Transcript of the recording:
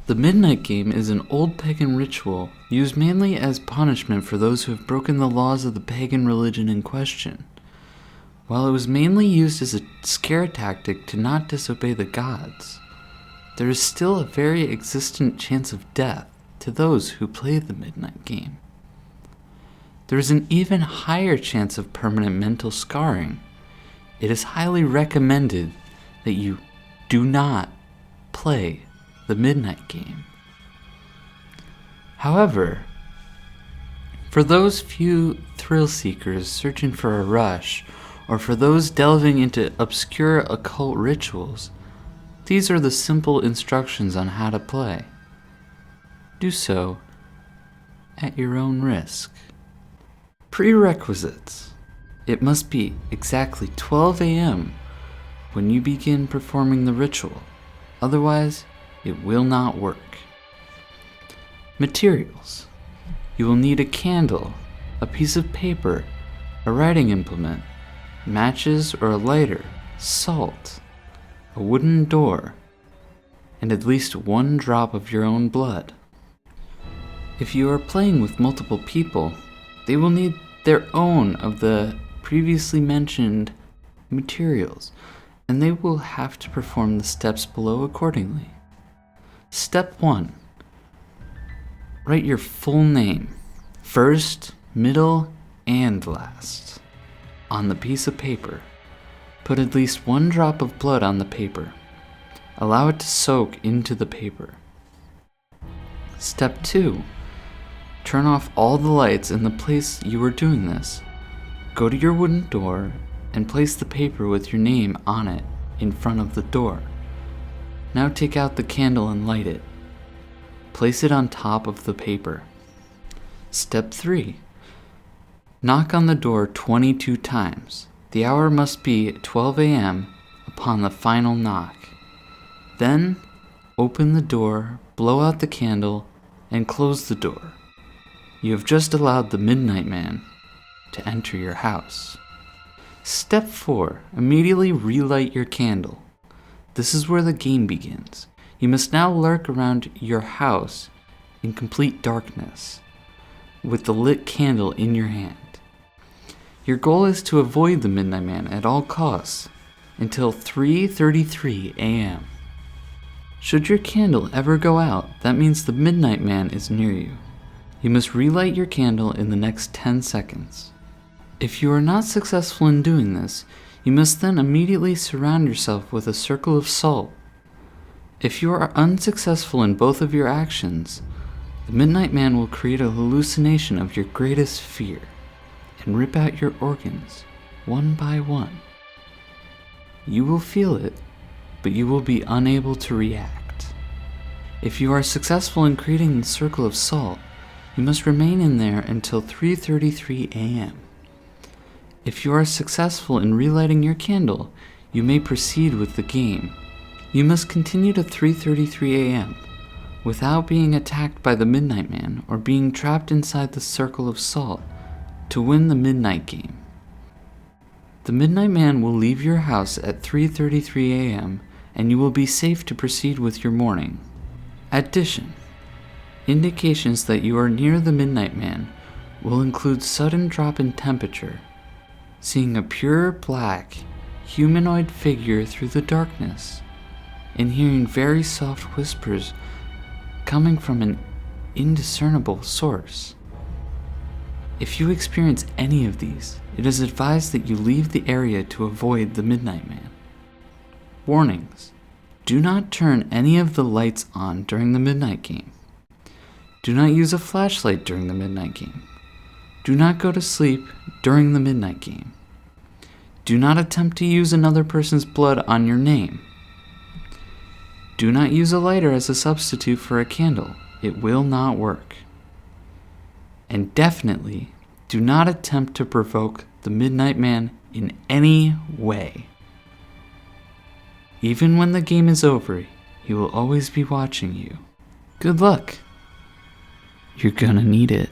The Midnight Game is an old pagan ritual used mainly as punishment for those who have broken the laws of the pagan religion in question. While it was mainly used as a scare tactic to not disobey the gods, there is still a very existent chance of death to those who play the Midnight Game. There is an even higher chance of permanent mental scarring. It is highly recommended that you do not play the Midnight Game. However, for those few thrill seekers searching for a rush, or for those delving into obscure occult rituals, these are the simple instructions on how to play. Do so at your own risk. Prerequisites. It must be exactly 12 a.m. when you begin performing the ritual. Otherwise, it will not work. Materials. You will need a candle, a piece of paper, a writing implement, matches or a lighter, salt, a wooden door, and at least 1 drop of your own blood. If you are playing with multiple people, they will need their own of the previously mentioned materials, and they will have to perform the steps below accordingly. Step 1. Write your full name, first, middle, and last, on the piece of paper. Put at least 1 drop of blood on the paper. Allow it to soak into the paper. Step 2. Turn off all the lights in the place you are doing this. Go to your wooden door and place the paper with your name on it in front of the door. Now take out the candle and light it. Place it on top of the paper. Step 3. Knock on the door 22 times. The hour must be 12 a.m. upon the final knock. Then, open the door, blow out the candle, and close the door. You have just allowed the Midnight Man to enter your house. Step 4. Immediately relight your candle. This is where the game begins. You must now lurk around your house in complete darkness, with the lit candle in your hand. Your goal is to avoid the Midnight Man at all costs until 3:33 a.m. Should your candle ever go out, that means the Midnight Man is near you. You must relight your candle in the next 10 seconds. If you are not successful in doing this, you must then immediately surround yourself with a circle of salt. If you are unsuccessful in both of your actions, the Midnight Man will create a hallucination of your greatest fear and rip out your organs one by one. You will feel it, but you will be unable to react. If you are successful in creating the circle of salt, you must remain in there until 3:33 a.m. If you are successful in relighting your candle, you may proceed with the game. You must continue to 3:33 a.m. without being attacked by the Midnight Man or being trapped inside the circle of salt to win the Midnight Game. The Midnight Man will leave your house at 3:33 a.m. and you will be safe to proceed with your morning. Addition. Indications that you are near the Midnight Man will include sudden drop in temperature, seeing a pure black, humanoid figure through the darkness, and hearing very soft whispers coming from an indiscernible source. If you experience any of these, it is advised that you leave the area to avoid the Midnight Man. Warnings. Do not turn any of the lights on during the Midnight Game. Do not use a flashlight during the Midnight Game. Do not go to sleep during the Midnight Game. Do not attempt to use another person's blood on your name. Do not use a lighter as a substitute for a candle. It will not work. And definitely do not attempt to provoke the Midnight Man in any way. Even when the game is over, he will always be watching you. Good luck. You're gonna need it.